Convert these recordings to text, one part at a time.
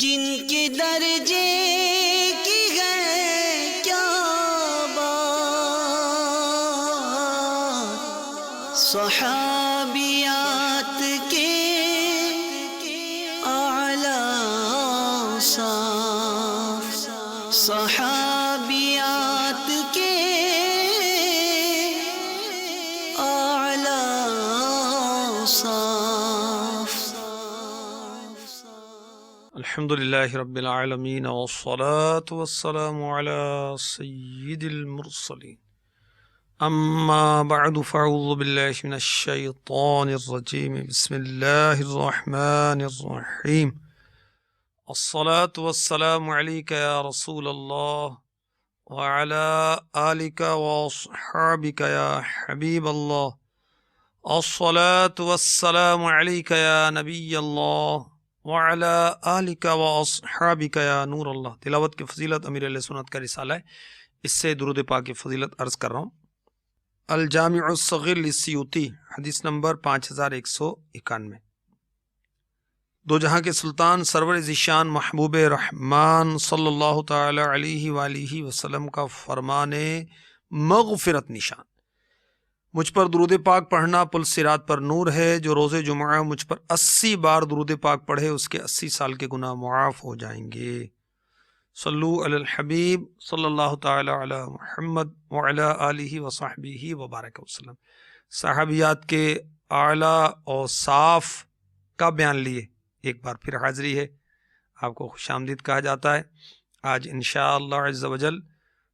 جن کے درجے کی ہے کیا بات، صحابیات کے اعلیٰ صاف، صحابیات کے اعلیٰ صاف۔ الحمد للہ رب العالمین والصلاة والسلام علی سید المرسلین، اما بعد فاعوذ باللہ من الشیطان الرجیم، بسم اللہ الرحمن الرحیم۔ الصلاة والسلام علیک یا رسول اللہ وعلی آلک واصحابک یا حبیب اللہ، الصلاة والسلام علیک یا نبی اللہ وعلی آلک واصحابک یا نور اللہ۔ تلاوت کی فضیلت امیر اہل سنت کا رسالہ ہے، اس سے درود پاک کی فضیلت عرض کر رہا ہوں۔ الجامع الصغیر للسیوطی، حدیث نمبر 5191۔ دو جہاں کے سلطان سرور ذیشان محبوب رحمان صلی اللہ تعالی علیہ وآلہ وسلم کا فرمان مغفرت نشان، مجھ پر درود پاک پڑھنا پل صراط پر نور ہے، جو روز جمعہ مجھ پر 80 بار درود پاک پڑھے اس کے 80 سال کے گناہ معاف ہو جائیں گے۔ صلو علی الحبیب صلی اللہ تعالی علی محمد وعلی آلہ وصحبہ وبارک وسلم۔ صحابیات کے اعلیٰ اور صاف کا بیان لیے ایک بار پھر حاضری ہے، آپ کو خوش آمدید کہا جاتا ہے۔ آج انشاءاللہ عز و جل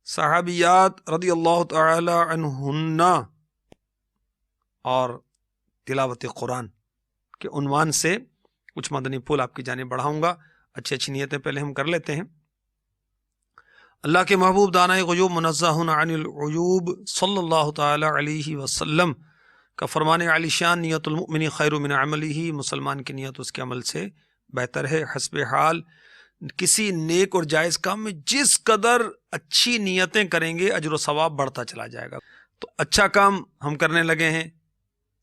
صحابیات رضی اللہ تعالی عنہن اور تلاوت قرآن کے عنوان سے کچھ مدنی پھول آپ کی جانب بڑھاؤں گا۔ اچھی اچھی نیتیں پہلے ہم کر لیتے ہیں۔ اللہ کے محبوب دانۂ غیوب منزہ عن العیوب صلی اللہ تعالی علیہ وسلم کا فرمان عالی شان، نیت المؤمن خیر من عملہ، مسلمان کی نیت اس کے عمل سے بہتر ہے۔ حسب حال کسی نیک اور جائز کام میں جس قدر اچھی نیتیں کریں گے اجر و ثواب بڑھتا چلا جائے گا۔ تو اچھا کام ہم کرنے لگے ہیں،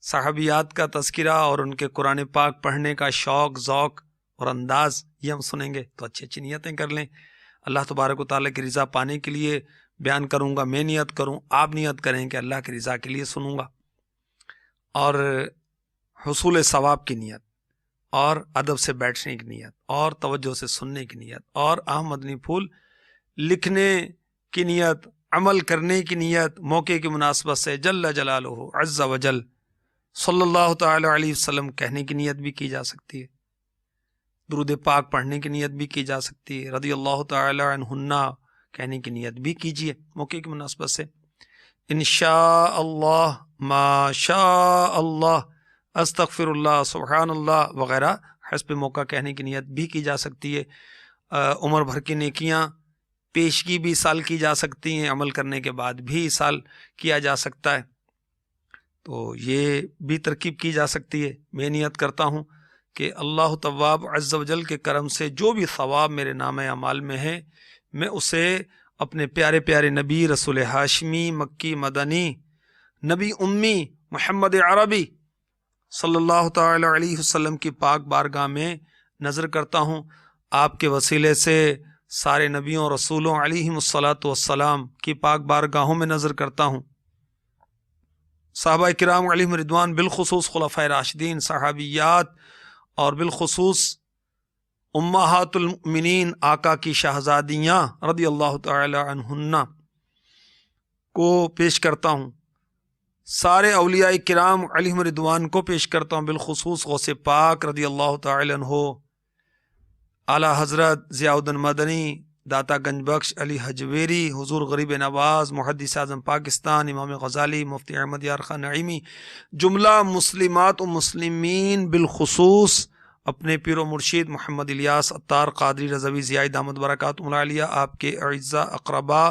صحابیات کا تذکرہ اور ان کے قرآن پاک پڑھنے کا شوق، ذوق اور انداز، یہ ہم سنیں گے تو اچھی اچھی نیتیں کر لیں۔ اللہ تبارک و تعالیٰ کی رضا پانے کے لیے بیان کروں گا، میں نیت کروں، آپ نیت کریں کہ اللہ کی رضا کے لیے سنوں گا، اور حصول ثواب کی نیت، اور ادب سے بیٹھنے کی نیت، اور توجہ سے سننے کی نیت، اور اہم مدنی پھول لکھنے کی نیت، عمل کرنے کی نیت، موقع کی مناسبت سے جل جلالہ عز و جل صلی اللہ تعالی علیہ وسلم کہنے کی نیت بھی کی جا سکتی ہے، درود پاک پڑھنے کی نیت بھی کی جا سکتی ہے، رضی اللہ تعالی عنہن کہنے کی نیت بھی کیجیے موقع کی مناسبت سے۔ انشاء اللہ، ما شاء اللہ، استغفر اللہ، سبحان اللہ وغیرہ حسب موقع کہنے کی نیت بھی کی جا سکتی ہے۔ عمر بھر کی نیکیاں پیشگی بھی سال کی جا سکتی ہیں، عمل کرنے کے بعد بھی سال کیا جا سکتا ہے، تو یہ بھی ترکیب کی جا سکتی ہے۔ میں نیت کرتا ہوں کہ اللہ تواب عز و جل کے کرم سے جو بھی ثواب میرے نام اعمال میں ہے، میں اسے اپنے پیارے پیارے نبی رسول ہاشمی مکی مدنی نبی امی محمد عربی صلی اللہ تعالی علیہ وسلم کی پاک بارگاہ میں نظر کرتا ہوں۔ آپ کے وسیلے سے سارے نبیوں رسولوں علیہم الصلاۃ والسلام کی پاک بارگاہوں میں نظر کرتا ہوں۔ صحابہ کرام علیہم رضوان، بالخصوص خلفائے راشدین، صحابیات، اور بالخصوص امہات المؤمنین آقا کی شہزادیاں رضی اللہ تعالی عنہن کو پیش کرتا ہوں، سارے اولیاء کرام علیہم رضوان کو پیش کرتا ہوں، بالخصوص غوث پاک رضی اللہ تعالی عنہ، اعلیٰ حضرت ضیاء الدین مدنی، داتا گنج بخش علی حجویری، حضور غریب نواز، محدث اعظم پاکستان امام غزالی، مفتی احمد یار خان نعیمی، جملہ مسلمات و مسلمین، بالخصوص اپنے پیر و مرشید محمد الیاس عطار قادری رضوی ضیاء دامت برکاتہم العالیہ، آپ کے اعزاء اقربا،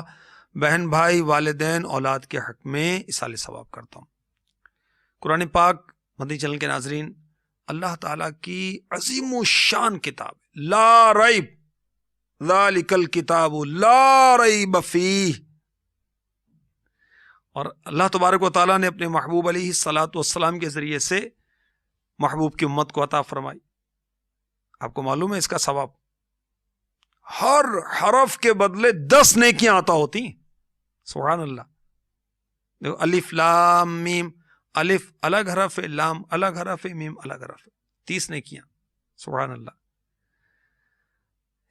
بہن بھائی، والدین، اولاد کے حق میں اصال ثواب کرتا ہوں۔ قرآن پاک مدنی چینل کے ناظرین، اللہ تعالیٰ کی عظیم و شان کتاب لا ریب، ذالک الکتاب لا ریب فیہ، اور اللہ تبارک و تعالیٰ نے اپنے محبوب علیہ الصلاۃ والسلام کے ذریعے سے محبوب کی امت کو عطا فرمائی۔ آپ کو معلوم ہے اس کا ثواب، ہر حرف کے بدلے 10 نیکیاں عطا ہوتی ہیں. سبحان اللہ. دیکھو الف لام میم، الف الگ حرف ہے، لام الگ حرف ہے، میم الگ حرف ہے، 30 نیکیاں. سبحان اللہ.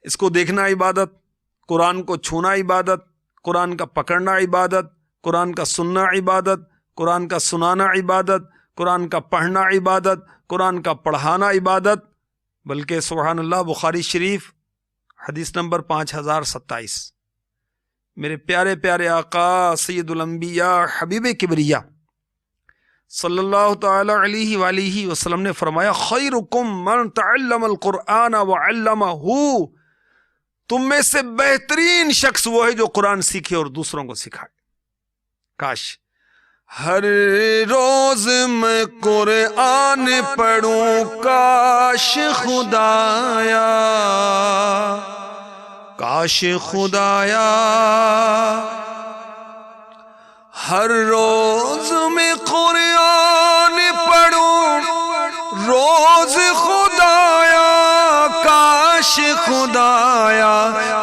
اس کو دیکھنا عبادت، قرآن کو چھونا عبادت، قرآن کا پکڑنا عبادت، قرآن کا سننا عبادت، قرآن کا سنانا عبادت، قرآن کا پڑھنا عبادت، قرآن کا پڑھانا عبادت. بلکہ سبحان اللہ بخاری شریف حدیث نمبر 5027، میرے پیارے پیارے آقا سید الانبیاء حبیب کبریا صلی اللہ تعالی علیہ وآلہ وسلم نے فرمایا خیرکم من تعلم القرآن وعلمہ، تم میں سے بہترین شخص وہ ہے جو قرآن سیکھے اور دوسروں کو سکھائے. کاش ہر روز میں قرآن پڑھوں، کاش خدایا، کاش خدایا ہر روز میں قرآن پڑھوں، روز خدایا کاش خدایا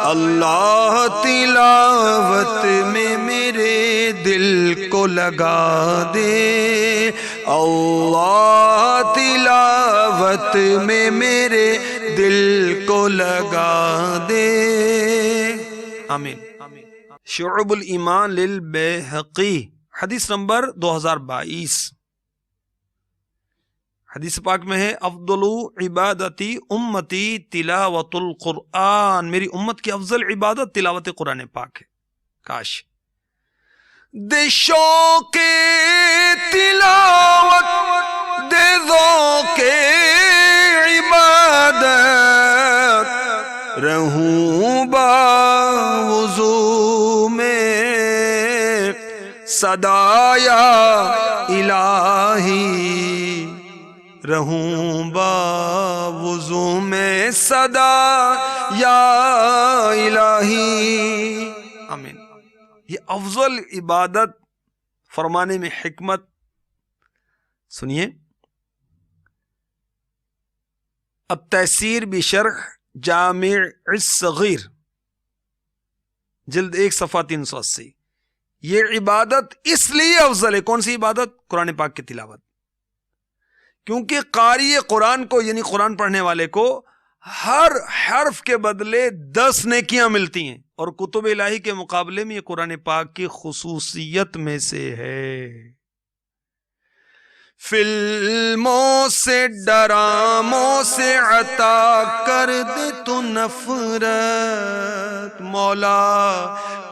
اللہ تلاوت میں میرے دل کو لگا دے، اللہ تلاوت میں میرے دل کو لگا دے. آمین. شعب الایمان للبیہقی حدیث نمبر 2022. حدیث پاک میں ہے افضل عبادتی امتی تلاوت القرآن، میری امت کی افضل عبادت تلاوت قرآن پاک ہے. کاش دے شوق تلاوت، دے ذوق عبادت، رہوں باوضو میں صدا یا الہی، رہوں باوضو میں صدا یا الہی. آمین. یہ افضل عبادت فرمانے میں حکمت سنیے. التیسیر بشرح جامع الصغیر جلد 1 صفحہ 380. یہ عبادت اس لیے افضل ہے. کون سی عبادت؟ قرآن پاک کی تلاوت. کیونکہ قاری قرآن کو یعنی قرآن پڑھنے والے کو ہر حرف کے بدلے 10 نیکیاں ملتی ہیں، اور کتب الہی کے مقابلے میں یہ قرآن پاک کی خصوصیت میں سے ہے. فلموں سے ڈراموں سے عطا کر دے تو نفرت، مولا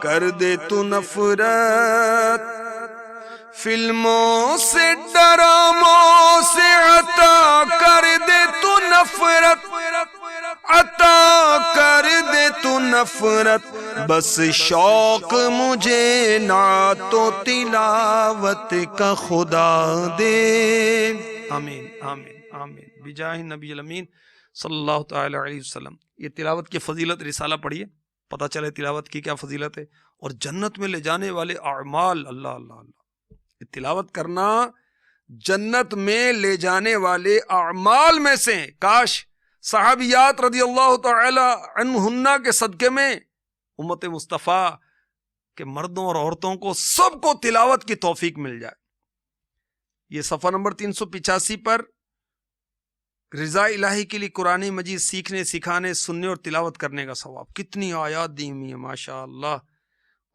کر دے تو نفرت. فلموں سے ڈراموں سے عطا کر دے تو نفرت، عطا کر دے تو نفرت، بس شوق مجھے نعت و تلاوت کا خدا دے. آمین آمین آمین بجاہ نبی الامین صلی اللہ تعالی علیہ وسلم. یہ تلاوت کی فضیلت رسالہ پڑھیے، پتہ چلے تلاوت کی کیا فضیلت ہے، اور جنت میں لے جانے والے اعمال. اللہ اللہ اللہ، تلاوت کرنا جنت میں لے جانے والے اعمال میں سے. کاش صحابیات رضی اللہ تعالی عنہن کے صدقے میں امت مصطفیٰ کے مردوں اور عورتوں کو سب کو تلاوت کی توفیق مل جائے. یہ صفحہ نمبر 385 پر رضا الہی کے لیے قرآن مجید سیکھنے، سکھانے، سننے اور تلاوت کرنے کا ثواب. کتنی آیات دی ہوئی ہیں ماشاء اللہ.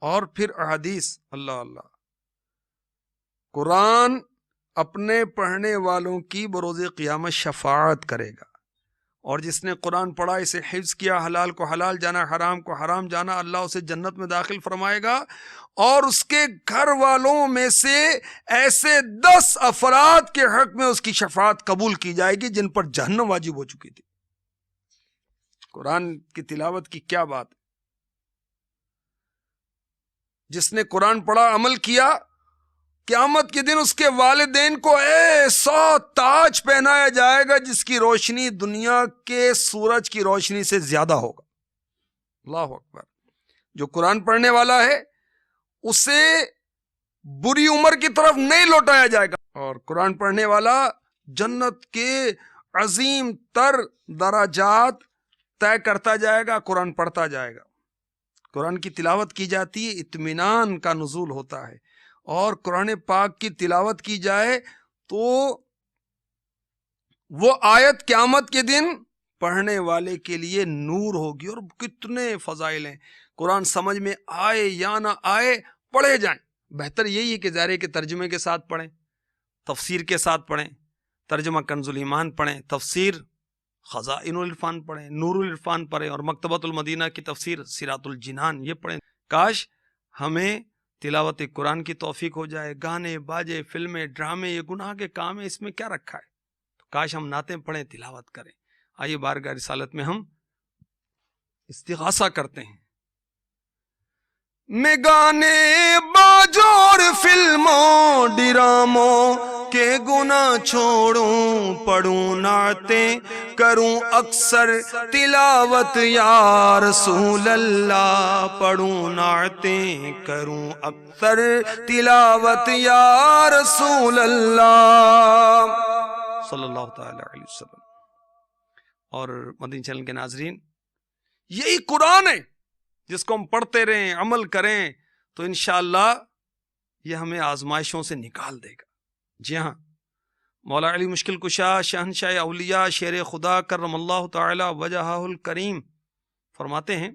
اور پھر احادیث. اللہ اللہ. قرآن اپنے پڑھنے والوں کی بروز قیامت شفاعت کرے گا، اور جس نے قرآن پڑھا، اسے حفظ کیا، حلال کو حلال جانا، حرام کو حرام جانا، اللہ اسے جنت میں داخل فرمائے گا. اور اس کے گھر والوں میں سے ایسے 10 افراد کے حق میں اس کی شفاعت قبول کی جائے گی جن پر جہنم واجب ہو چکی تھی. قرآن کی تلاوت کی کیا بات ہے. جس نے قرآن پڑھا، عمل کیا، قیامت کے دن اس کے والدین کو ایسا تاج پہنایا جائے گا جس کی روشنی دنیا کے سورج کی روشنی سے زیادہ ہوگا. اللہ اکبر. جو قرآن پڑھنے والا ہے اسے بری عمر کی طرف نہیں لوٹایا جائے گا، اور قرآن پڑھنے والا جنت کے عظیم تر درجات طے کرتا جائے گا، قرآن پڑھتا جائے گا. قرآن کی تلاوت کی جاتی ہے، اطمینان کا نزول ہوتا ہے. اور قرآن پاک کی تلاوت کی جائے تو وہ آیت قیامت کے دن پڑھنے والے کے لیے نور ہوگی. اور کتنے فضائل ہیں. قرآن سمجھ میں آئے یا نہ آئے پڑھے جائیں. بہتر یہی ہے کہ ظاہر کے ترجمے کے ساتھ پڑھیں، تفسیر کے ساتھ پڑھیں. ترجمہ کنز الایمان پڑھیں، تفسیر خزائن العرفان پڑھیں، نور العرفان پڑھیں، اور مکتبۃ المدینہ کی تفسیر سیرات الجنان یہ پڑھیں. کاش ہمیں تلاوت قرآن کی توفیق ہو جائے. گانے باجے فلمیں ڈرامے یہ گناہ کے کام ہیں، اس میں کیا رکھا ہے؟ تو کاش ہم نعتیں پڑھیں، تلاوت کریں. آئیے بارگاہ رسالت میں ہم استغاثہ کرتے ہیں. میں گانے باجور فلموں ڈراموں کے گناہ چھوڑوں، پڑھوں نعتیں کروں اکثر تلاوت یا رسول اللہ. پڑھوں نعتیں کروں اکثر تلاوت یا رسول اللہ صلی اللہ تعالی علیہ وسلم. اور مدنی چینل کے ناظرین، یہی قرآن ہے جس کو ہم پڑھتے رہیں، عمل کریں تو انشاءاللہ یہ ہمیں آزمائشوں سے نکال دے گا. جی ہاں، مولا علی مشکل کشا شہنشاہ اولیاء شیر خدا کرم اللہ تعالی وجہہ الکریم فرماتے ہیں،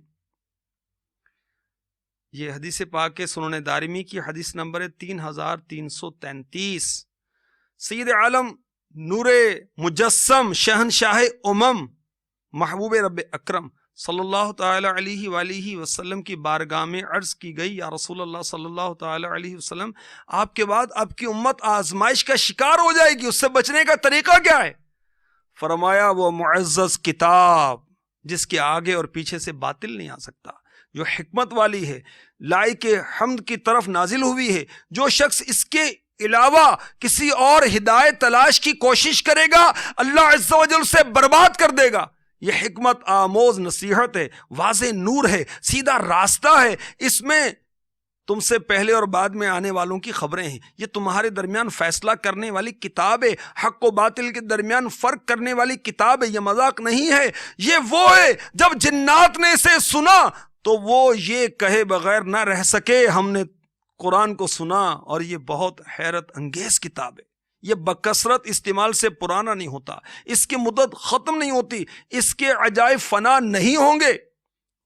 یہ حدیث پاک کے سنن دارمی کی حدیث نمبر 3333. سید عالم نور مجسم شہنشاہ محبوب رب اکرم صلی اللہ تعالی علیہ وآلہ وسلم کی بارگاہ میں عرض کی گئی، یا رسول اللہ صلی اللہ تعالی علیہ وسلم، آپ کے بعد آپ کی امت آزمائش کا شکار ہو جائے گی، اس سے بچنے کا طریقہ کیا ہے؟ فرمایا وہ معزز کتاب جس کے آگے اور پیچھے سے باطل نہیں آ سکتا، جو حکمت والی ہے، لائق حمد کی طرف نازل ہوئی ہے. جو شخص اس کے علاوہ کسی اور ہدایت تلاش کی کوشش کرے گا اللہ عز و جل سے برباد کر دے گا. یہ حکمت آموز نصیحت ہے، واضح نور ہے، سیدھا راستہ ہے. اس میں تم سے پہلے اور بعد میں آنے والوں کی خبریں ہیں. یہ تمہارے درمیان فیصلہ کرنے والی کتاب ہے، حق و باطل کے درمیان فرق کرنے والی کتاب ہے. یہ مذاق نہیں ہے. یہ وہ ہے جب جنات نے اسے سنا تو وہ یہ کہے بغیر نہ رہ سکے، ہم نے قرآن کو سنا اور یہ بہت حیرت انگیز کتاب ہے. یہ بکثرت استعمال سے پرانا نہیں ہوتا، اس کی مدت ختم نہیں ہوتی، اس کے عجائب فنا نہیں ہوں گے.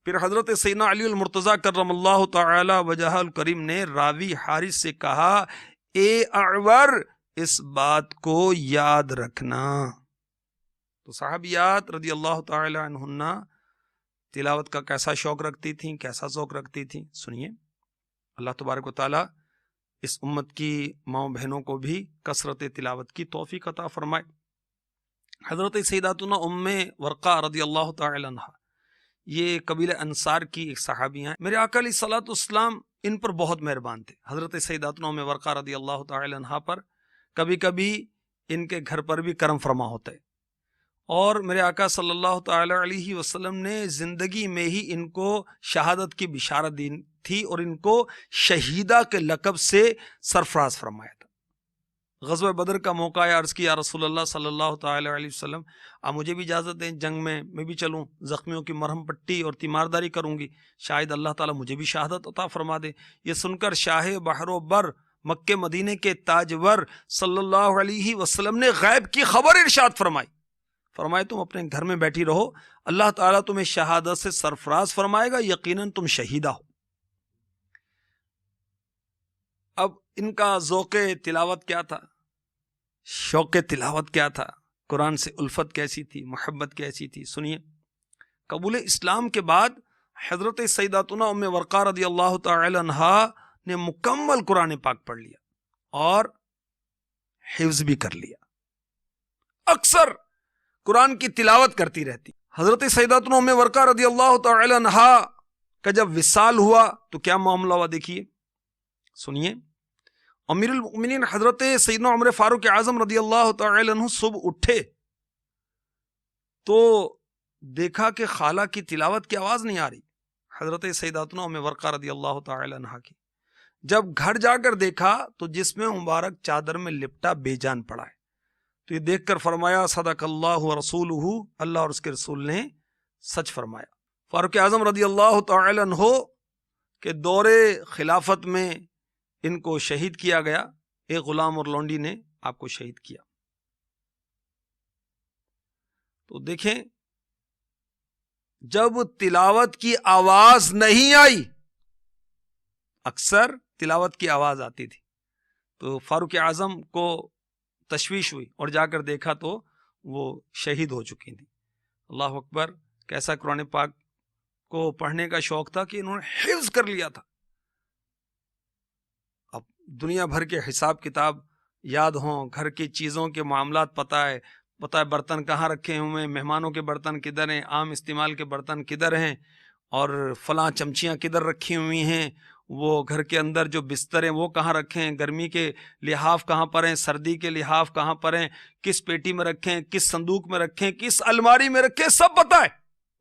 پھر حضرت سیدنا علی المرتضیٰ کرم اللہ تعالی وجہ الکریم نے راوی حارث سے کہا، اے اعور اس بات کو یاد رکھنا. تو صحابیات رضی اللہ تعالی عنہن تلاوت کا کیسا شوق رکھتی تھیں، کیسا ذوق رکھتی تھیں. سنیے، اللہ تبارک و تعالی اس امت کی ماؤں بہنوں کو بھی کثرت تلاوت کی توفیق عطا فرمائے. حضرت سیداتنا ام ورقہ رضی اللہ تعالی عنہ، یہ قبیلہ انصار کی ایک صحابی ہیں. میرے آقا علیہ الصلوۃ والسلام ان پر بہت مہربان تھے. حضرت سیداتنا ام ورقہ رضی اللہ تعالی عنہ پر کبھی کبھی ان کے گھر پر بھی کرم فرما ہوتا ہے. اور میرے آقا صلی اللہ تعالی علیہ وسلم نے زندگی میں ہی ان کو شہادت کی بشارت دی تھی اور ان کو شہیدہ کے لقب سے سرفراز فرمایا تھا. غزوہ بدر کا موقع ہے، عرض کیا رسول اللہ صلی اللہ تعالی علیہ وسلم آپ مجھے بھی اجازت دیں، جنگ میں بھی چلوں، زخمیوں کی مرہم پٹی اور تیمارداری کروں گی، شاید اللہ تعالیٰ مجھے بھی شہادت عطا فرما دے. یہ سن کر شاہ بحر و بر مکہ مدینے کے تاجور صلی اللہ علیہ وسلم نے غیب کی خبر ارشاد فرمائی. فرمائے تم اپنے گھر میں بیٹھی رہو، اللہ تعالیٰ تمہیں شہادت سے سرفراز فرمائے گا، یقیناً تم شہیدہ ہو. اب ان کا ذوق تلاوت کیا تھا، شوق تلاوت کیا تھا، قرآن سے الفت کیسی تھی، محبت کیسی تھی. سنیے، قبول اسلام کے بعد حضرت سیداتنا ام ورقہ رضی اللہ تعالی عنہا نے مکمل قرآن پاک پڑھ لیا اور حفظ بھی کر لیا. اکثر قرآن کی تلاوت کرتی رہتی. حضرت سیداتنا ام ورقہ رضی اللہ تعالی عنہا کا جب وصال ہوا تو کیا معاملہ ہوا، دیکھیے سنیے. امیر المؤمنین حضرت سیدنا عمر فاروق اعظم رضی اللہ تعالی عنہ صبح اٹھے تو دیکھا کہ خالہ کی تلاوت کی آواز نہیں آ رہی، حضرت سیداتنا ام ورقہ رضی اللہ تعالی عنہ کی. جب گھر جا کر دیکھا تو جسم مبارک چادر میں لپٹا بے جان پڑا ہے. تو یہ دیکھ کر فرمایا صدق اللہ و رسولہ، اللہ اور اس کے رسول نے سچ فرمایا۔ فاروق اعظم رضی اللہ تعالی عنہ کے دور خلافت میں ان کو شہید کیا گیا، ایک غلام اور لونڈی نے آپ کو شہید کیا۔ تو دیکھیں، جب تلاوت کی آواز نہیں آئی، اکثر تلاوت کی آواز آتی تھی، تو فاروق اعظم کو تشویش ہوئی اور جا کر دیکھا تو وہ شہید ہو چکی تھی۔ اللہ اکبر، کیسا قرآن پاک کو پڑھنے کا شوق تھا کہ انہوں نے حفظ کر لیا تھا۔ اب دنیا بھر کے حساب کتاب یاد ہوں، گھر کی چیزوں کے معاملات پتہ ہے برتن کہاں رکھے ہوئے ہیں، مہمانوں کے برتن کدھر ہیں، عام استعمال کے برتن کدھر ہیں، اور فلاں چمچیاں کدھر رکھی ہوئی ہیں، وہ گھر کے اندر جو بستر ہیں وہ کہاں رکھیں، گرمی کے لحاف کہاں پر ہیں، سردی کے لحاف کہاں پر ہیں، کس پیٹی میں رکھیں، کس صندوق میں رکھیں، کس الماری میں رکھیں، سب پتہ ہے۔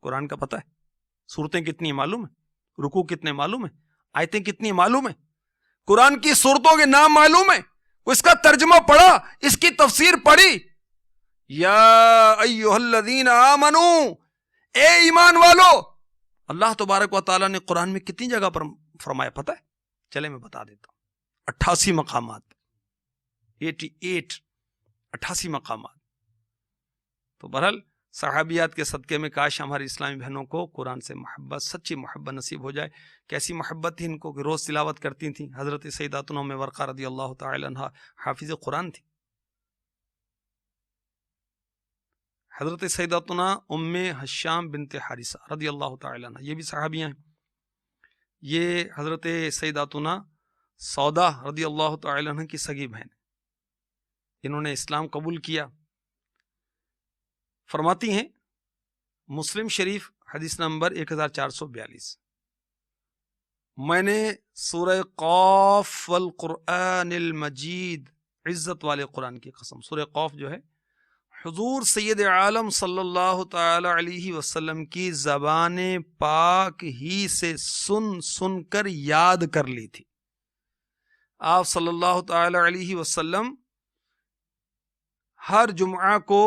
قرآن کا پتہ ہے، سورتیں کتنی معلوم ہیں، رکوع کتنے معلوم ہیں، آیتیں کتنی معلوم ہیں، قرآن کی سورتوں کے نام معلوم ہیں، اس کا ترجمہ پڑھا، اس کی تفسیر پڑھی۔ یا ایھا الذین آمنو، اے ایمان والو، اللہ تبارک و تعالیٰ نے قرآن میں کتنی جگہ پر فرمایا پتہ ہے؟ چلے میں بتا دیتا ہوں، 88 مقامات، 88 مقامات۔ تو بہرحال صحابیات کے صدقے میں کاش ہماری اسلامی بہنوں کو قرآن سے محبت، سچی محبت نصیب ہو جائے۔ کیسی محبت تھی ان کو کہ روز تلاوت کرتی تھیں۔ حضرت سیداتنا ام ورقہ رضی اللہ تعالی عنہ حافظ قرآن تھی۔ حضرت سیداتنا ام حشام بنت حارثہ رضی اللہ تعالی عنہ، یہ بھی صحابیاں ہیں۔ یہ حضرت سیداتنا سودا رضی اللہ تعالی عنہ کی سگی بہن، انہوں نے اسلام قبول کیا۔ فرماتی ہیں، مسلم شریف حدیث نمبر 1442، میں نے سورہ قاف والقرآن المجید، عزت والے قرآن کی قسم، سورہ قاف جو ہے حضور سید عالم صلی اللہ تعالی علیہ وسلم کی زبان پاک ہی سے سن کر یاد کر لی تھی۔ آپ صلی اللہ تعالی علیہ وسلم ہر جمعہ کو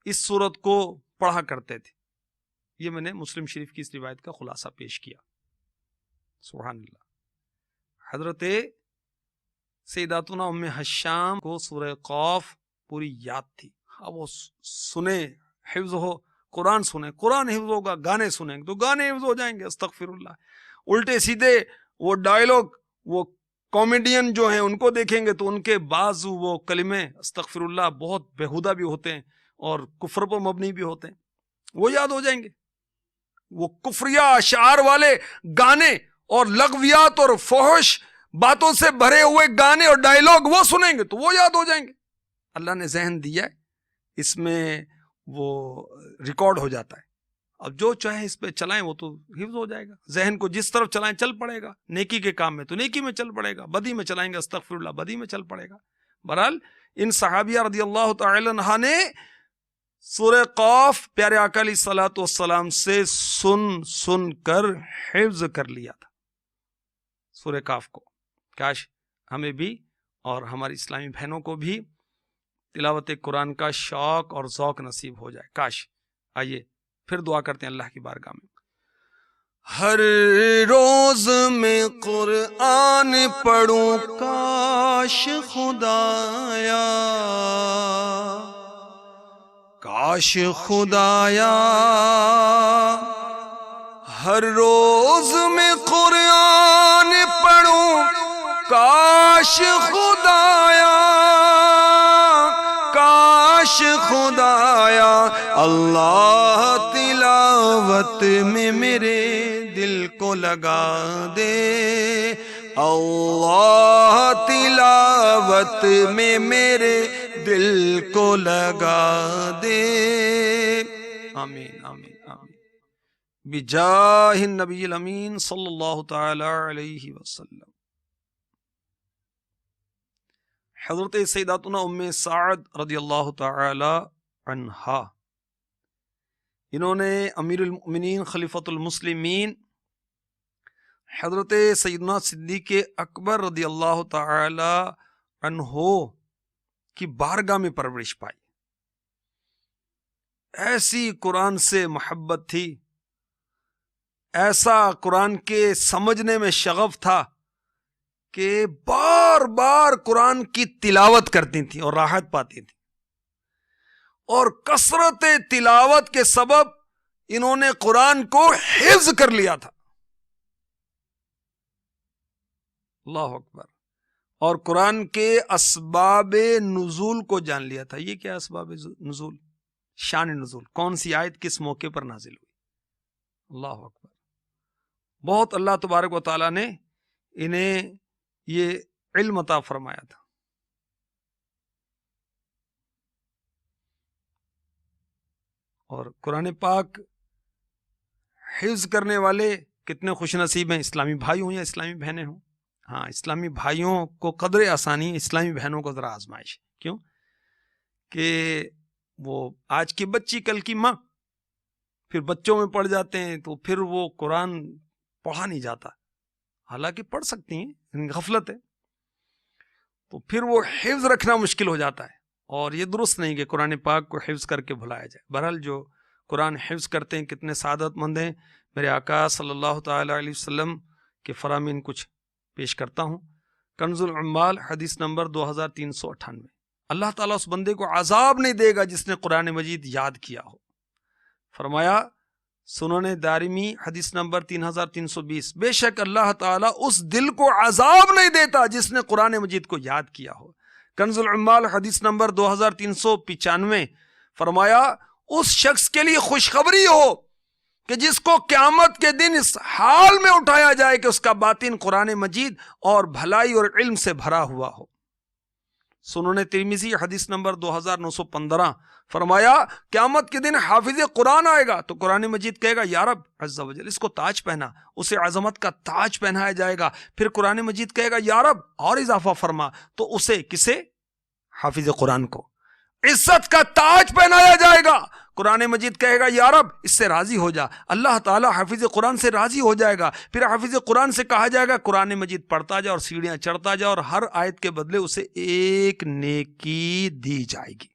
اس سورت کو پڑھا کرتے تھے۔ یہ میں نے مسلم شریف کی اس روایت کا خلاصہ پیش کیا۔ سبحان اللہ۔ حضرت سیداتنا ام حشام کو سورہ قاف پوری یاد تھی۔ اب وہ سنے، حفظ ہو، قرآن سنیں، قرآن حفظ ہوگا، گانے سنیں تو گانے حفظ ہو جائیں گے۔ استغفر اللہ۔ الٹے سیدھے وہ ڈائلاگ، وہ کامیڈین جو ہیں ان کو دیکھیں گے تو ان کے بعض وہ کلمے استغفر اللہ بہت بےہودہ بھی ہوتے ہیں اور کفر پر مبنی بھی ہوتے ہیں، وہ یاد ہو جائیں گے۔ وہ کفریہ اشعار والے گانے اور لغویات اور فحش باتوں سے بھرے ہوئے گانے اور ڈائلاگ وہ سنیں گے تو وہ یاد ہو جائیں گے۔ اللہ نے ذہن دیا ہے، اس میں وہ ریکارڈ ہو جاتا ہے۔ اب جو چاہے اس پہ چلائیں وہ تو حفظ ہو جائے گا۔ ذہن کو جس طرف چلائیں چل پڑے گا، نیکی کے کام میں تو نیکی میں چل پڑے گا، بدی میں چلائیں گے استغفر اللہ بدی میں چل پڑے گا۔ بہرحال ان صحابیہ رضی اللہ تعالی عنہ نے سورہ قاف پیارے آقا علیہ الصلوۃ والسلام سے سن کر حفظ کر لیا تھا سورہ قاف کو۔ کاش ہمیں بھی اور ہماری اسلامی بہنوں کو بھی تلاوت قرآن کا شوق اور ذوق نصیب ہو جائے، کاش۔ آئیے پھر دعا کرتے ہیں اللہ کی بارگاہ میں۔ ہر روز میں قرآن پڑھوں کاش خدایا، کاش خدایا، ہر روز میں قرآن پڑھوں کاش خدایا، کاش خدایا، اللہ تلاوت میں میرے دل کو لگا دے، اللہ تلاوت میں میرے دل کو لگا دے۔ آمین آمین آمین بجاہ النبی الامین صلی اللہ تعالی علیہ وسلم۔ حضرت سیداتنا ام سعد رضی اللہ تعالی عنہا، انہوں نے امیر المؤمنین خلیفۃ المسلمین حضرت سیدنا صدیق اکبر رضی اللہ تعالی عنہ کی بارگاہ میں پرورش پائی۔ ایسی قرآن سے محبت تھی، ایسا قرآن کے سمجھنے میں شغف تھا کہ بار بار قرآن کی تلاوت کرتی تھیں اور راحت پاتی تھیں، اور کثرت تلاوت کے سبب انہوں نے قرآن کو حفظ کر لیا تھا۔ اللہ اکبر۔ اور قرآن کے اسباب نزول کو جان لیا تھا۔ یہ کیا اسباب نزول؟ شان نزول، کون سی آیت کس موقع پر نازل ہوئی۔ اللہ اکبر۔ بہت اللہ تبارک و تعالیٰ نے انہیں یہ علم عطا فرمایا تھا۔ اور قرآن پاک حفظ کرنے والے کتنے خوش نصیب ہیں، اسلامی بھائی ہوں یا اسلامی بہنیں ہوں۔ ہاں، اسلامی بھائیوں کو قدر آسانی، اسلامی بہنوں کو ذرا آزمائش۔ کیوں کہ وہ آج کی بچی کل کی ماں، پھر بچوں میں پڑھ جاتے ہیں تو پھر وہ قرآن پڑھا نہیں جاتا، حالانکہ پڑھ سکتی ہیں، غفلت ہے، تو پھر وہ حفظ رکھنا مشکل ہو جاتا ہے، اور یہ درست نہیں کہ قرآن پاک کو حفظ کر کے بھلایا جائے۔ بہرحال جو قرآن حفظ کرتے ہیں کتنے سعادت مند ہیں۔ میرے آقا صلی اللہ تعالی علیہ وسلم کے فرامین کچھ پیش کرتا ہوں۔ کنز العمال حدیث نمبر 2398۔ اللہ تعالیٰ اس بندے کو عذاب نہیں دے گا جس نے قرآن مجید یاد کیا ہو۔ فرمایا سنن دارمی حدیث نمبر 3320، بے شک اللہ تعالیٰ اس دل کو عذاب نہیں دیتا جس نے قرآن مجید کو یاد کیا ہو۔ کنز العمال حدیث نمبر 2395، فرمایا اس شخص کے لیے خوشخبری ہو کہ جس کو قیامت کے دن اس حال میں اٹھایا جائے کہ اس کا باطن قرآن مجید اور بھلائی اور علم سے بھرا ہوا ہو۔ سنن ترمذی حدیث نمبر 2915، فرمایا قیامت کے دن حافظ قرآن آئے گا تو قرآن مجید کہے گا یا رب عز و جل اس کو تاج پہنا، اسے عظمت کا تاج پہنایا جائے گا۔ پھر قرآن مجید کہے گا یا رب اور اضافہ فرما، تو اسے کسے؟ حافظ قرآن کو عزت کا تاج پہنایا جائے گا۔ قرآن مجید کہے گا یا رب اس سے راضی ہو جا، اللہ تعالیٰ حافظ قرآن سے راضی ہو جائے گا۔ پھر حافظ قرآن سے کہا جائے گا قرآن مجید پڑھتا جا اور سیڑھیاں چڑھتا جا، اور ہر آیت کے بدلے اسے ایک نیکی دی جائے گی۔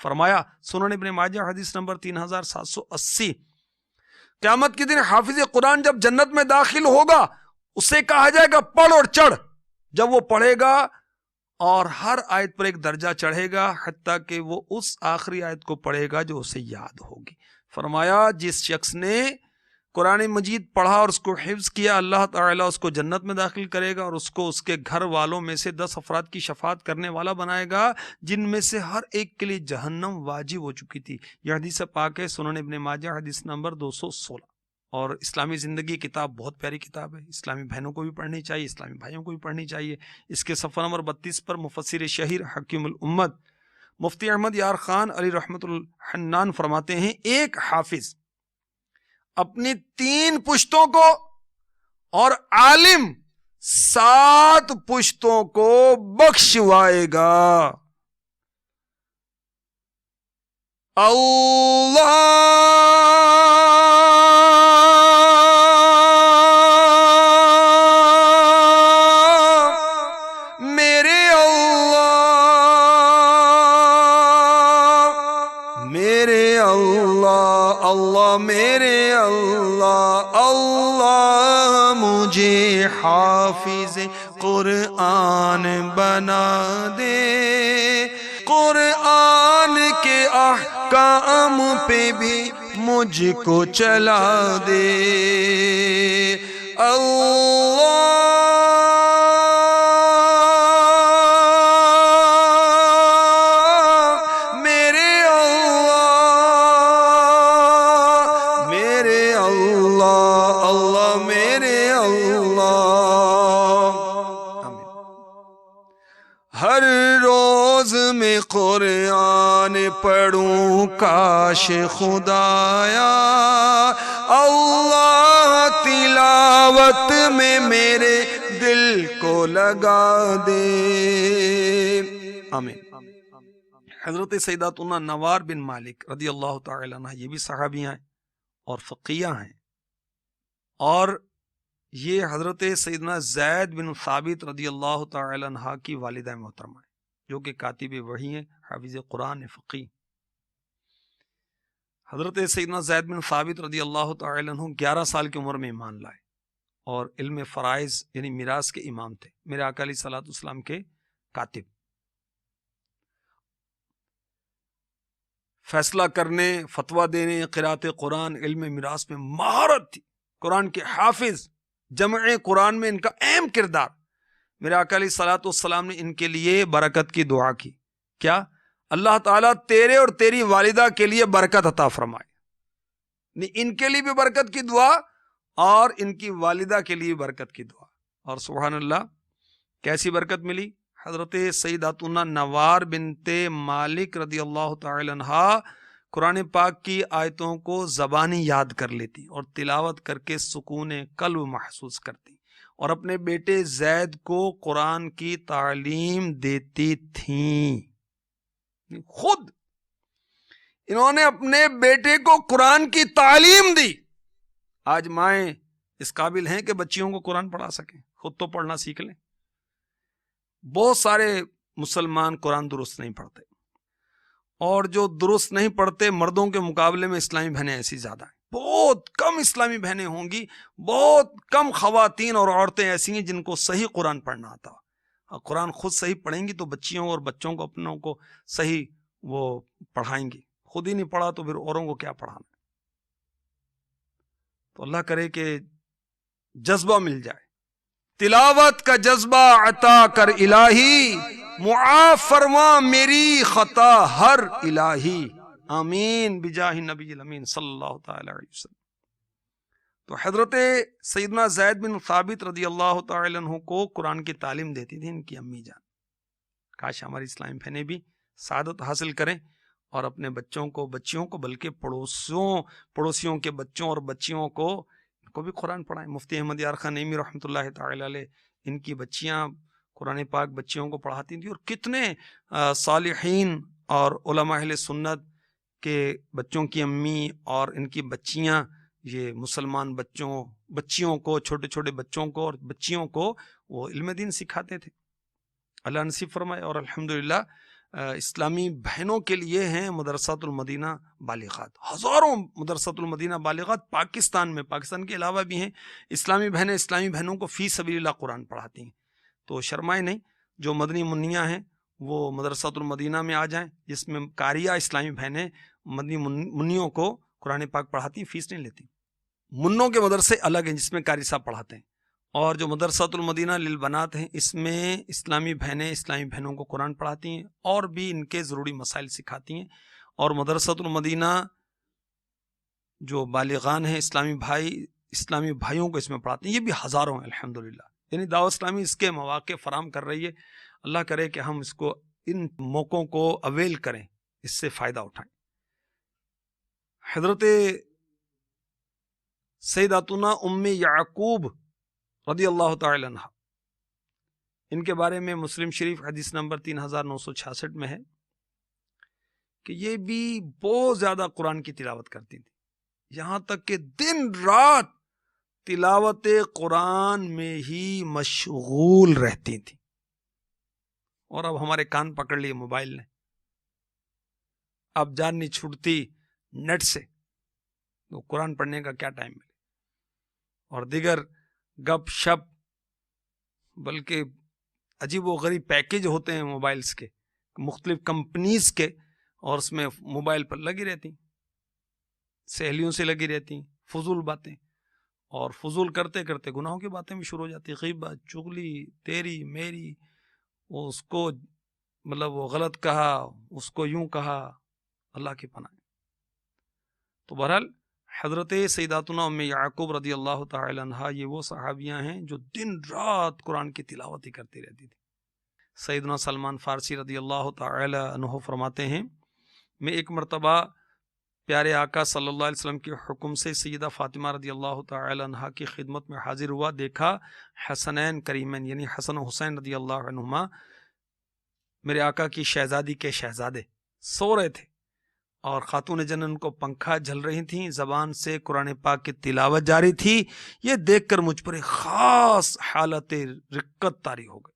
فرمایا سنن ابن ماجہ حدیث نمبر 3780، قیامت کے دن حافظ قرآن جب جنت میں داخل ہوگا اسے کہا جائے گا پڑھ اور چڑھ، جب وہ پڑھے گا اور ہر آیت پر ایک درجہ چڑھے گا حتیٰ کہ وہ اس آخری آیت کو پڑھے گا جو اسے یاد ہوگی۔ فرمایا جس شخص نے قرآن مجید پڑھا اور اس کو حفظ کیا، اللہ تعالیٰ اس کو جنت میں داخل کرے گا اور اس کو اس کے گھر والوں میں سے 10 افراد کی شفاعت کرنے والا بنائے گا جن میں سے ہر ایک کے لیے جہنم واجب ہو چکی تھی۔ یہ حدیث پاک ہے، سنن ابن ماجہ حدیث نمبر 216۔ اور اسلامی زندگی کتاب بہت پیاری کتاب ہے، اسلامی بہنوں کو بھی پڑھنی چاہیے، اسلامی بھائیوں کو بھی پڑھنی چاہیے۔ اس کے صفحہ نمبر 32 پر مفسر شہیر حکیم الامت مفتی احمد یار خان علی رحمت الحنان فرماتے ہیں ایک حافظ اپنی 3 پشتوں کو اور عالم 7 پشتوں کو بخشوائے گا۔ اللہ اللہ میرے اللہ، اللہ مجھے حافظ قرآن بنا دے، قرآن کے احکام پہ بھی مجھ کو چلا دے۔ اللہ ہر روز میں قرآن پڑھوں کاش خدایا، اللہ تلاوت میں میرے دل کو لگا دے۔ آمین۔ حضرت سیداتنا نوار بن مالک رضی اللہ تعالی عنہ یہ بھی صحابیاں ہیں اور فقیہ ہیں، اور یہ حضرت سیدنا زید بن ثابت رضی اللہ تعالی عنہ کی والدہ محترمہ ہے جو کہ کاتب وحی ہیں، حافظ قرآن فقی۔ حضرت سیدنا زید بن ثابت رضی اللہ تعالی عنہ 11 سال کی عمر میں ایمان لائے اور علم فرائض یعنی میراث کے امام تھے، میرے آقا علیہ الصلوۃ والسلام کے کاتب۔ فیصلہ کرنے، فتویٰ دینے، قرات قرآن، علم میراث میں مہارت تھی، قرآن کے حافظ، جمع قرآن میں ان کا اہم کردار۔ میرے آقا علیہ الصلوۃ والسلام نے ان کے لیے برکت کی دعا کی، کیا؟ اللہ تعالیٰ تیرے اور تیری والدہ کے لیے برکت عطا فرمائے، ان کے لیے بھی برکت کی دعا اور ان کی والدہ کے لیے برکت کی دعا۔ اور سبحان اللہ کیسی برکت ملی؟ حضرت سیداتنا نوار بنت مالک رضی اللہ تعالی عنہا قرآن پاک کی آیتوں کو زبانی یاد کر لیتی اور تلاوت کر کے سکون قلب محسوس کرتی، اور اپنے بیٹے زید کو قرآن کی تعلیم دیتی تھیں۔ خود انہوں نے اپنے بیٹے کو قرآن کی تعلیم دی۔ آج مائیں اس قابل ہیں کہ بچیوں کو قرآن پڑھا سکیں، خود تو پڑھنا سیکھ لیں۔ بہت سارے مسلمان قرآن درست نہیں پڑھتے، اور جو درست نہیں پڑھتے مردوں کے مقابلے میں اسلامی بہنیں ایسی زیادہ ہیں۔ بہت کم اسلامی بہنیں ہوں گی، بہت کم خواتین اور عورتیں ایسی ہیں جن کو صحیح قرآن پڑھنا آتا۔ قرآن خود صحیح پڑھیں گی تو بچیوں اور بچوں کو اپنوں کو صحیح وہ پڑھائیں گی، خود ہی نہیں پڑھا تو پھر اوروں کو کیا پڑھانا۔ تو اللہ کرے کہ جذبہ مل جائے، تلاوت کا جذبہ عطا کر الہی، معاف فرما میری خطا ہر الہی، آمین بجاہ نبی الامین صلی اللہ تعالی علیہ وسلم۔ تو حضرت سیدنا زید بن ثابت رضی اللہ تعالی عنہ کو قرآن کی تعلیم دیتی تھی ان کی امی جان۔ کاش ہماری اسلامی بہنیں بھی سعادت حاصل کریں اور اپنے بچوں کو، بچیوں کو، بلکہ پڑوسیوں کے بچوں اور بچیوں کو بھی قرآن پڑھائیں۔ مفتی احمد یار خان نعیمی رحمۃ اللہ تعالی علیہ، ان کی بچیاں قرآن پاک بچیوں کو پڑھاتی تھیں، اور کتنے صالحین اور علماء اہل سنت کے بچوں کی امی اور ان کی بچیاں یہ مسلمان بچیوں کو، چھوٹے چھوٹے بچوں کو اور بچیوں کو وہ علم دین سکھاتے تھے۔ اللہ نصیب فرمائے۔ اور الحمدللہ اسلامی بہنوں کے لیے ہیں مدرسۃ المدینہ بالغات، ہزاروں مدرسۃ المدینہ بالغات پاکستان میں، پاکستان کے علاوہ بھی ہیں۔ اسلامی بہنوں کو فی سبیل اللہ قرآن پڑھاتی ہیں، تو شرمائے نہیں۔ جو مدنی منیاں ہیں وہ مدرسۃ المدینہ میں آ جائیں، جس میں قاریہ اسلامی بہنیں مدنی منیوں کو قرآن پاک پڑھاتی ہیں، فیس نہیں لیتی۔ منوں کے مدرسے الگ ہیں جس میں قاری صاحب پڑھاتے ہیں، اور جو مدرسۃ المدینہ للبنات ہیں اس میں اسلامی بہنوں کو قرآن پڑھاتی ہیں اور بھی ان کے ضروری مسائل سکھاتی ہیں۔ اور مدرسۃ المدینہ جو بالغان ہیں اسلامی بھائیوں کو اس میں پڑھاتے ہیں، یہ بھی ہزاروں ہیں الحمدللہ۔ یعنی دعوت اسلامی اس کے مواقع فراہم کر رہی ہے۔ اللہ کرے کہ ہم اس کو، ان موقعوں کو اویل کریں، اس سے فائدہ اٹھائیں۔ حضرت سیداتنا ام یعقوب رضی اللہ تعالی عنہ، ان کے بارے میں مسلم شریف حدیث نمبر 3966 میں ہے کہ یہ بھی بہت زیادہ قرآن کی تلاوت کرتی تھی، یہاں تک کہ دن رات تلاوت قرآن میں ہی مشغول رہتی تھی۔ اور اب ہمارے کان پکڑ لیے موبائل نے، اب جان نہیں چھوٹتی نیٹ سے، تو قرآن پڑھنے کا کیا ٹائم ملے، اور دیگر گپ شپ، بلکہ عجیب و غریب پیکج ہوتے ہیں موبائلز کے، مختلف کمپنیز کے، اور اس میں موبائل پر لگی رہتی، سہیلیوں سے لگی رہتی، فضول باتیں، اور فضول کرتے کرتے گناہوں کی باتیں بھی شروع ہو جاتی، غیبت، چغلی، تیری میری، وہ اس کو مطلب وہ غلط کہا، اس کو یوں کہا، اللہ کی پناہ۔ تو بہرحال حضرت سیداتنا ام یعقوب رضی اللہ تعالی عنہ یہ وہ صحابیاں ہیں جو دن رات قرآن کی تلاوت ہی کرتی رہتی تھی۔ سیدنا سلمان فارسی رضی اللہ تعالی عنہ فرماتے ہیں، میں ایک مرتبہ پیارے آقا صلی اللہ علیہ وسلم کے حکم سے سیدہ فاطمہ رضی اللہ تعالی عنہ کی خدمت میں حاضر ہوا، دیکھا حسنین کریمین یعنی حسن و حسین رضی اللہ عنہما میرے آقا کی شہزادی کے شہزادے سو رہے تھے، اور خاتون جنن کو پنکھا جھل رہی تھیں، زبان سے قرآن پاک کی تلاوت جاری تھی۔ یہ دیکھ کر مجھ پر ایک خاص حالت رقت طاری ہو گئی۔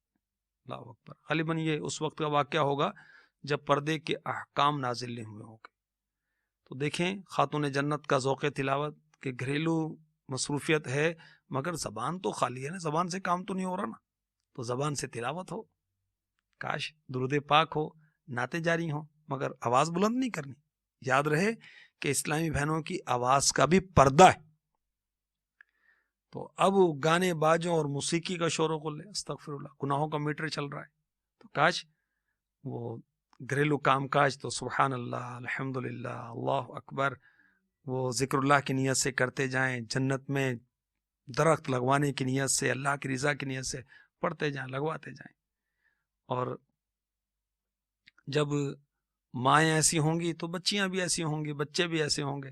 اللہ اکبر۔ غالباً یہ اس وقت کا واقعہ ہوگا جب پردے کے احکام نازل نہیں ہوئے ہوں گے۔ تو دیکھیں خاتون جنت کا ذوق تلاوت کہ گھریلو مصروفیت ہے مگر زبان تو خالی ہے نا، زبان سے کام تو نہیں ہو رہا نا، تو زبان سے تلاوت ہو، کاش درود پاک ہو، نعتیں جاری ہوں، مگر آواز بلند نہیں کرنی۔ یاد رہے کہ اسلامی بہنوں کی آواز کا بھی پردہ ہے، تو اب گانے باجوں اور موسیقی کا شور و غل ہے، استغفر اللہ، گناہوں کا میٹر چل رہا ہے۔ تو کاش وہ گھریلو کام کاج تو سبحان اللہ، الحمدللہ، اللہ اکبر، وہ ذکر اللہ کی نیت سے کرتے جائیں، جنت میں درخت لگوانے کی نیت سے، اللہ کی رضا کی نیت سے پڑھتے جائیں، لگواتے جائیں۔ اور جب مائیں ایسی ہوں گی تو بچیاں بھی ایسی ہوں گی، بچے بھی ایسے ہوں گے۔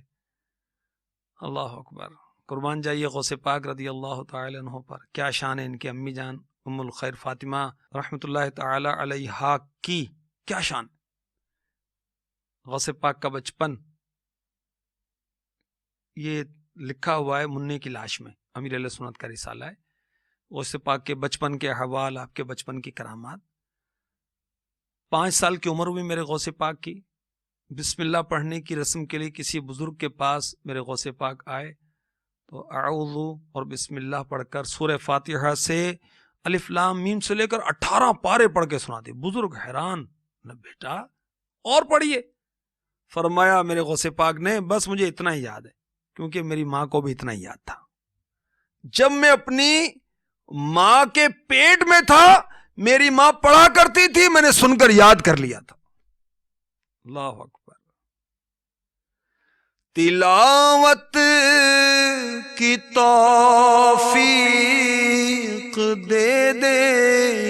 اللہ اکبر، قربان جائیے غوث پاک رضی اللہ تعالی عنہ پر، کیا شان ہے ان کی امی جان ام الخیر فاطمہ رحمۃ اللہ تعالی علیہا کی، کیا شان۔ غوث پاک کا بچپن یہ لکھا ہوا ہے منی کی لاش میں، امیر علیہ سنت کا رسالہ ہے، غوث پاک کے بچپن کے احوال، آپ کے بچپن کی کرامات۔ 5 سال کی عمر ہوئی میرے غوث پاک کی، بسم اللہ پڑھنے کی رسم کے لیے کسی بزرگ کے پاس میرے غوث پاک آئے تو اعوذ اور بسم اللہ پڑھ کر سورہ فاتحہ سے الف لام میم سے لے کر 18 پارے پڑھ کے سنا دی۔ بزرگ حیران، نہ بیٹا اور پڑھیے۔ فرمایا میرے غوث پاک نے بس مجھے اتنا ہی یاد ہے، کیونکہ میری ماں کو بھی اتنا ہی یاد تھا، جب میں اپنی ماں کے پیٹ میں تھا میری ماں پڑھا کرتی تھی، میں نے سن کر یاد کر لیا تھا۔ اللہ اکبر۔ تلاوت کی توفیق دے دے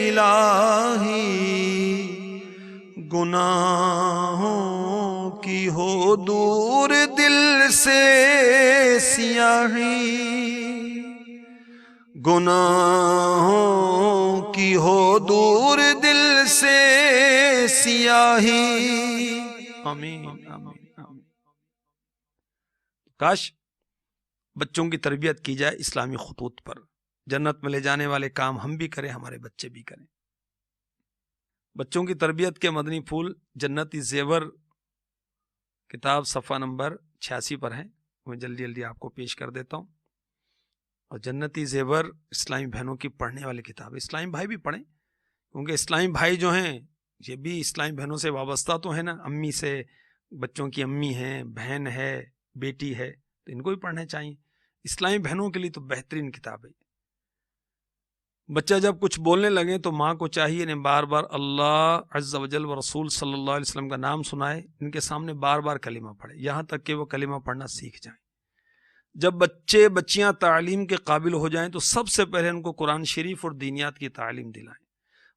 الہی، گناہوں کی ہو دور دل سے سیاہی، گناہوں کی ہو دور دل سے سیاہی۔ آمین آمین آمین۔ کاش بچوں کی تربیت کی جائے اسلامی خطوط پر، جنت میں لے جانے والے کام ہم بھی کریں، ہمارے بچے بھی کریں۔ بچوں کی تربیت کے مدنی پھول جنتی زیور کتاب صفحہ نمبر 86 پر ہیں، میں جلدی جلدی آپ کو پیش کر دیتا ہوں۔ اور جنتی زیور اسلامی بہنوں کی پڑھنے والی کتاب ہے، اسلامی بھائی بھی پڑھیں، کیونکہ اسلامی بھائی جو ہیں یہ بھی اسلامی بہنوں سے وابستہ تو ہے نا، امی سے، بچوں کی امی ہیں، بہن ہے، بیٹی ہے، تو ان کو بھی پڑھنے چاہیے۔ اسلامی بہنوں کے لیے تو بہترین کتاب ہے۔ بچہ جب کچھ بولنے لگے تو ماں کو چاہیے انہیں بار بار اللہ عز و جل و رسول صلی اللہ علیہ وسلم کا نام سنائے، ان کے سامنے بار بار کلمہ پڑھے، یہاں تک کہ وہ کلمہ پڑھنا سیکھ جائیں۔ جب بچے بچیاں تعلیم کے قابل ہو جائیں تو سب سے پہلے ان کو قرآن شریف اور دینیات کی تعلیم دلائیں،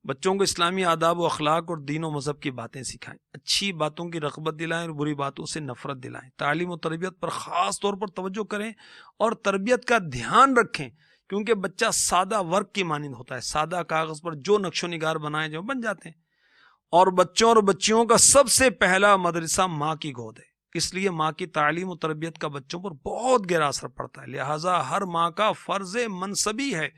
بچوں کو اسلامی آداب و اخلاق اور دین و مذہب کی باتیں سکھائیں، اچھی باتوں کی رغبت دلائیں اور بری باتوں سے نفرت دلائیں، تعلیم و تربیت پر خاص طور پر توجہ کریں اور تربیت کا دھیان رکھیں، کیونکہ بچہ سادہ ورق کی مانند ہوتا ہے، سادہ کاغذ پر جو نقش و نگار بنائے جو بن جاتے ہیں۔ اور بچوں اور بچیوں کا سب سے پہلا مدرسہ ماں کی گود ہے، اس لیے ماں کی تعلیم و تربیت کا بچوں پر بہت گہرا اثر پڑتا ہے، لہٰذا ہر ماں کا فرض منصبی ہے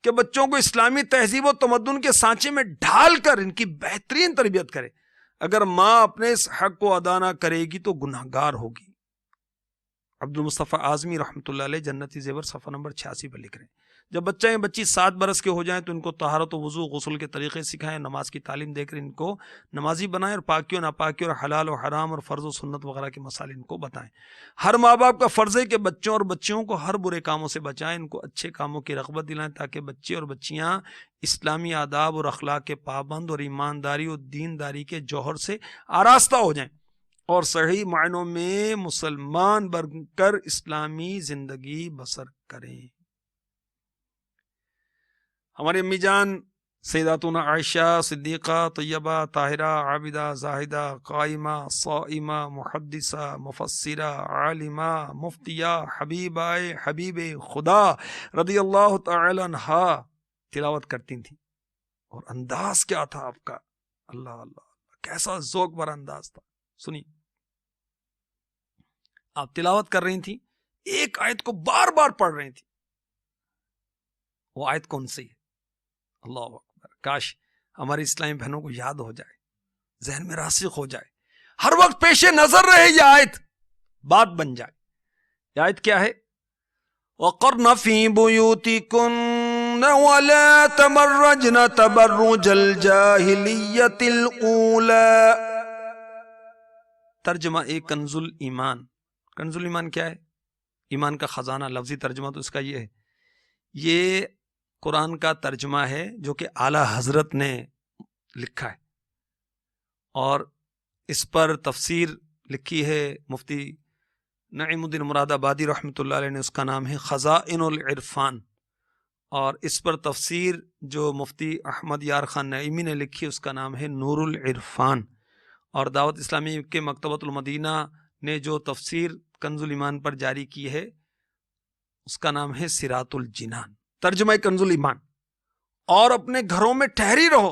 کہ بچوں کو اسلامی تہذیب و تمدن کے سانچے میں ڈھال کر ان کی بہترین تربیت کرے۔ اگر ماں اپنے اس حق کو ادا نہ کرے گی تو گناہ گار ہوگی۔ عبد المصطفیٰ اعظمی رحمۃ اللہ علیہ جنتی زیور صفحہ نمبر 86 پر لکھ رہے ہیں، جب بچہ یا بچی 7 برس کے ہو جائیں تو ان کو طہارت و وضو غسل کے طریقے سکھائیں، نماز کی تعلیم دے کر ان کو نمازی بنائیں اور پاکی و ناپاکی اور حلال و حرام اور فرض و سنت وغیرہ کے مسائل ان کو بتائیں۔ ہر ماں باپ کا فرض ہے کہ بچوں اور بچیوں کو ہر برے کاموں سے بچائیں، ان کو اچھے کاموں کی رغبت دلائیں تاکہ بچے اور بچیاں اسلامی آداب اور اخلاق کے پابند اور ایمانداری اور دینداری کے جوہر سے آراستہ ہو جائیں اور صحیح معنوں میں مسلمان بن کر اسلامی زندگی بسر کریں۔ ہماری امی جان سیداتنا عائشہ صدیقہ طیبہ طاہرہ عابدہ زاہدہ قائمہ صائمہ محدثہ مفسرہ عالمہ مفتیہ حبیب خدا رضی اللہ تعالی عنہا تلاوت کرتی تھیں، اور انداز کیا تھا آپ کا، اللہ اللہ کیسا ذوق بھرا انداز تھا۔ سنیے، آپ تلاوت کر رہی تھیں، ایک آیت کو بار بار پڑھ رہی تھی، وہ آیت کون سی ہے؟ اللہ اکبر، کاش ہماری اسلامی بہنوں کو یاد ہو جائے، ذہن میں راسخ ہو جائے، ہر وقت پیش نظر رہے یہ آیت بات بن جائے. یہ آیت کیا ہے؟ وَقَرْنَ فِي بُيُوتِكُنَّ وَلَا تَبَرَّجْنَ تَبَرُّجَ الْجَاهِلِيَّةِ الْأُولَى. ترجمہ ایک کنز الایمان. کنز الایمان کیا ہے؟ ایمان کا خزانہ. لفظی ترجمہ تو اس کا یہ ہے. یہ قرآن کا ترجمہ ہے جو کہ اعلیٰ حضرت نے لکھا ہے، اور اس پر تفسیر لکھی ہے مفتی نعیم الدین مراد آبادی رحمۃ اللہ علیہ نے. اس کا نام ہے خزائن العرفان. اور اس پر تفسیر جو مفتی احمد یار خان نعیمی نے لکھی اس کا نام ہے نور العرفان. اور دعوت اسلامی کے مکتبۃ المدینہ نے جو تفسیر کنز الایمان پر جاری کی ہے اس کا نام ہے صراط الجنان. ترجمہ کنز الایمان. اور اپنے گھروں میں ٹھہری رہو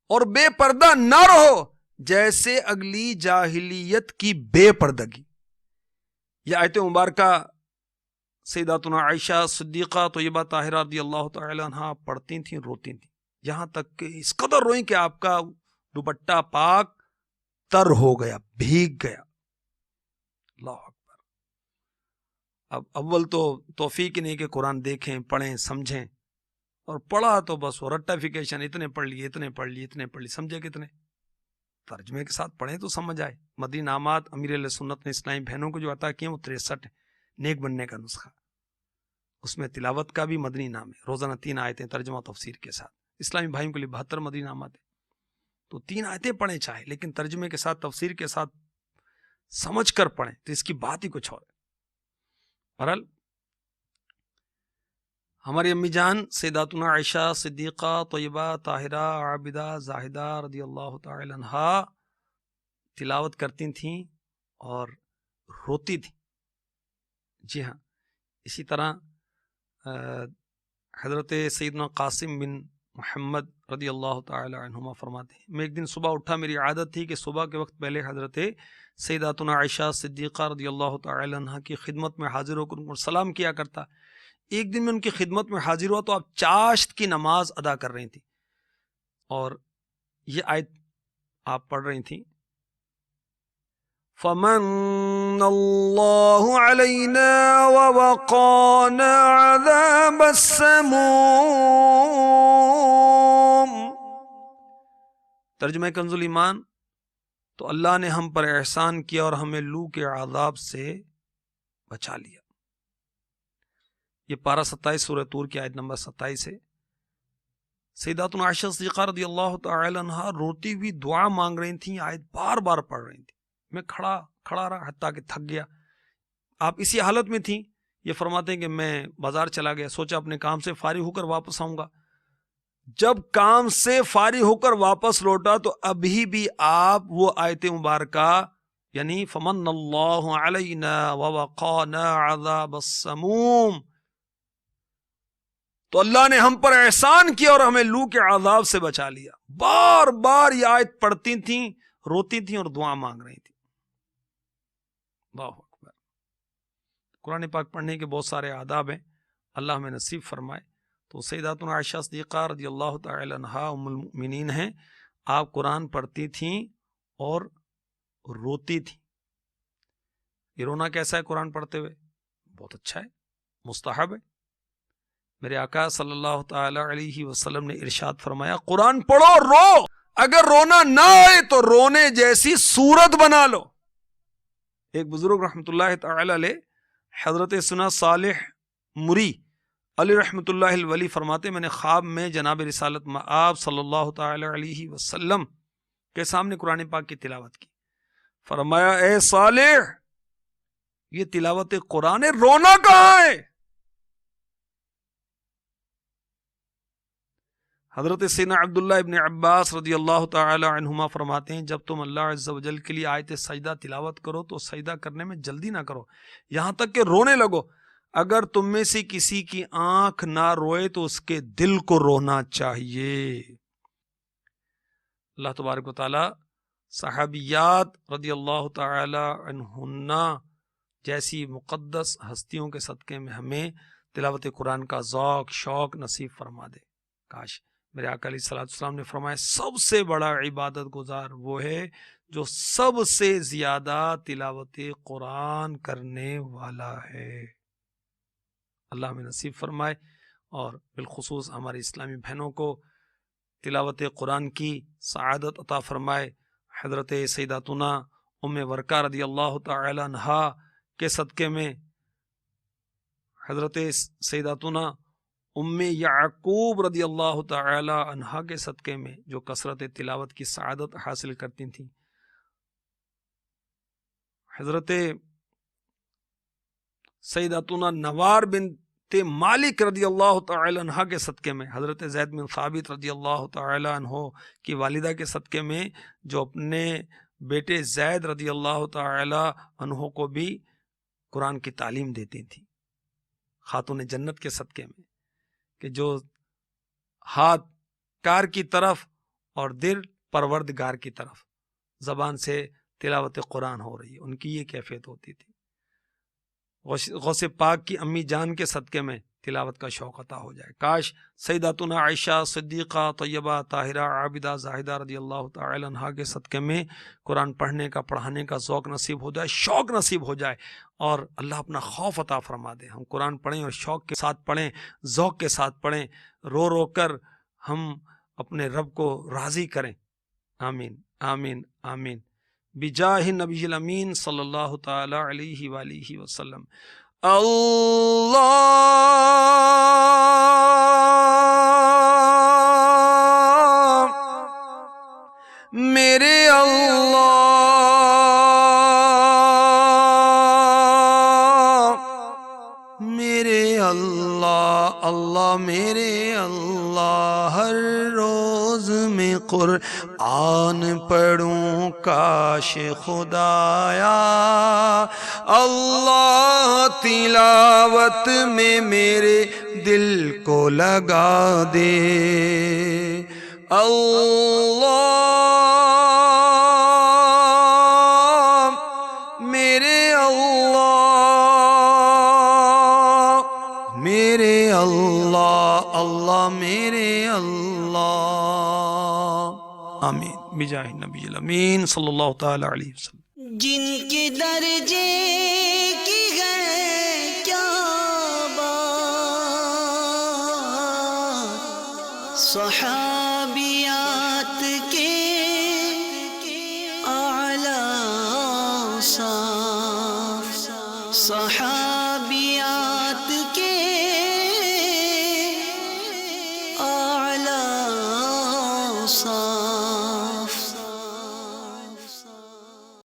اور بے پردہ نہ رہو جیسے اگلی جاہلیت کی بے پردگی. یہ آیت مبارکہ سیداتنا عائشہ صدیقہ طیبہ طاہرہ رضی اللہ تعالی عنہا پڑھتی تھیں، روتی تھیں، یہاں تک کہ اس قدر روئیں کہ آپ کا دوپٹہ پاک تر ہو گیا، بھیگ گیا. اللہ اکبر. اب اول تو توفیق نہیں کہ قرآن دیکھیں، پڑھیں، سمجھیں، اور پڑھا تو بس وہ رٹیفیکیشن، اتنے پڑھ لیے، اتنے پڑھ لیے، اتنے پڑھ لیے، سمجھے کتنے؟ ترجمے کے ساتھ پڑھیں تو سمجھ آئے. مدنی انعامات امیر علیہ سنت نے اسلامی بہنوں کو جو عطا کیے وہ 63 ہیں. نیک بننے کا نسخہ، اس میں تلاوت کا بھی مدنی انعام ہے. روزانہ 3 آیتیں ترجمہ تفسیر کے ساتھ. اسلامی بھائیوں کے لیے 72 مدنی انعامات ہیں. تو 3 آیتیں پڑھیں چاہے، لیکن ترجمے کے ساتھ، تفسیر کے ساتھ سمجھ کر پڑھیں تو اس کی بات ہی کچھ اور ہے. بہرحال ہماری امی جان سیداتنا عائشہ صدیقہ طیبہ طاہرہ عابدہ زاہدہ رضی اللہ تعالی عنہا تلاوت کرتی تھیں اور روتی تھیں. جی ہاں، اسی طرح حضرت سیدنا قاسم بن محمد رضی اللہ تعالی عنہما فرماتے ہیں، میں ایک دن صبح اٹھا، میری عادت تھی کہ صبح کے وقت پہلے حضرت سیداتنا عائشہ صدیقہ رضی اللہ تعالی عنہ کی خدمت میں حاضر ہو کر ان کو سلام کیا کرتا. ایک دن میں ان کی خدمت میں حاضر ہوا تو آپ چاشت کی نماز ادا کر رہی تھیں، اور یہ آیت آپ پڑھ رہی تھیں، فَمَنَّ اللَّهُ عَلَيْنَا وَوَقَانَا عَذَابَ السَّمُومِ. ترجمہ کنز الایمان. تو اللہ نے ہم پر احسان کیا اور ہمیں لو کے عذاب سے بچا لیا. یہ پارہ 27 سورہ طور کی آیت نمبر 27 ہے. سیداتنا عائشہ صدیقہ رضی اللہ تعالی عنہا روتی ہوئی دعا مانگ رہی تھیں، آیت بار بار پڑھ رہی تھیں. میں کھڑا رہا حتیٰ کہ تھک گیا. آپ اسی حالت میں تھیں. یہ فرماتے ہیں کہ میں بازار چلا گیا، سوچا اپنے کام سے فارغ ہو کر واپس آؤں گا. جب کام سے فارغ ہو کر واپس لوٹا تو ابھی بھی آپ وہ آیت مبارکہ یعنی فمن اللہ علینا ووقانا عذاب السموم، تو اللہ نے ہم پر احسان کیا اور ہمیں لو کے عذاب سے بچا لیا، بار بار یہ آیت پڑھتی تھیں، روتی تھیں اور دعا مانگ رہی تھیں. اللہ اکبر. قرآن پاک پڑھنے کے بہت سارے آداب ہیں، اللہ ہمیں نصیب فرمائے. تو سیداتنا عائشہ صدیقہ رضی اللہ تعالی عنہا ام المؤمنین ہیں، آپ قرآن پڑھتی تھیں اور روتی تھیں. یہ رونا کیسا ہے قرآن پڑھتے ہوئے؟ بہت اچھا ہے، مستحب ہے. میرے آقا صلی اللہ تعالی علیہ وسلم نے ارشاد فرمایا، قرآن پڑھو رو، اگر رونا نہ آئے تو رونے جیسی صورت بنا لو. ایک بزرگ رحمۃ اللہ تعالی علیہ حضرت سنا صالح مری علی رحمۃ اللہ الولی فرماتے، میں نے خواب میں جناب رسالت مآب صلی اللہ تعالی علیہ وسلم کے سامنے قرآن پاک کی تلاوت کی. فرمایا، اے صالح، یہ تلاوت قرآن ہے، رونا کہاں ہے؟ حضرت سیدنا عبداللہ ابن عباس رضی اللہ تعالی عنہما فرماتے ہیں، جب تم اللہ عز و جل کے لیے آیت سجدہ تلاوت کرو تو سجدہ کرنے میں جلدی نہ کرو یہاں تک کہ رونے لگو. اگر تم میں سے کسی کی آنکھ نہ روئے تو اس کے دل کو رونا چاہیے. اللہ تبارک و تعالی صحابیات رضی اللہ تعالی عنہن جیسی مقدس ہستیوں کے صدقے میں ہمیں تلاوت قرآن کا ذوق شوق نصیب فرما دے. کاش میرے آقا علیہ الصلوۃ والسلام نے فرمایا سب سے بڑا عبادت گزار وہ ہے جو سب سے زیادہ تلاوت قرآن کرنے والا ہے۔ اللہ ہمیں نصیب فرمائے اور بالخصوص ہماری اسلامی بہنوں کو تلاوت قرآن کی سعادت عطا فرمائے۔ حضرت سیداتنا ام ورقہ رضی اللہ تعالی عنہا کے صدقے میں، حضرت سیداتنا ام یعقوب رضی اللہ تعالی عنہا کے صدقے میں جو کثرت تلاوت کی سعادت حاصل کرتی تھیں، حضرت سیداتنا نوار بنت مالک رضی اللہ تعالی عنہ کے صدقے میں، حضرت زید بن ثابت رضی اللہ تعالی عنہ کی والدہ کے صدقے میں جو اپنے بیٹے زید رضی اللہ تعالی عنہ کو بھی قرآن کی تعلیم دیتی تھی، خاتون جنت کے صدقے میں، کہ جو ہاتھ کار کی طرف اور دل پروردگار کی طرف زبان سے تلاوت قرآن ہو رہی ہے، ان کی یہ کیفیت ہوتی تھی۔ غوث پاک کی امی جان کے صدقے میں تلاوت کا شوق عطا ہو جائے۔ کاش سیداتنا عائشہ صدیقہ طیبہ طاہرہ عابدہ زاہدہ رضی اللہ تعالی عنہا کے صدقے میں قرآن پڑھنے کا پڑھانے کا ذوق نصیب ہو جائے، شوق نصیب ہو جائے، اور اللہ اپنا خوف عطا فرما دے۔ ہم قرآن پڑھیں اور شوق کے ساتھ پڑھیں، ذوق کے ساتھ پڑھیں، رو رو کر ہم اپنے رب کو راضی کریں۔ آمین آمین آمین بجاہ نبی الامین صلی اللہ تعالی علیہ وآلہ وسلم۔ اللہ میرے اللہ میرے اللہ، اللہ میرے اللہ، ہر روز میں قرآن پڑھوں کاش خدایا، اللہ تلاوت میں میرے دل کو لگا دے، اللہ میرے اللہ میرے اللہ، اللہ میرے اللہ۔ آمین بجاہ نبی الامین صلی اللہ تعالی علیہ وسلم۔ جن کے درجے کی ہے کیا بات، صحابیات کے اعلیٰ صاف صحابہ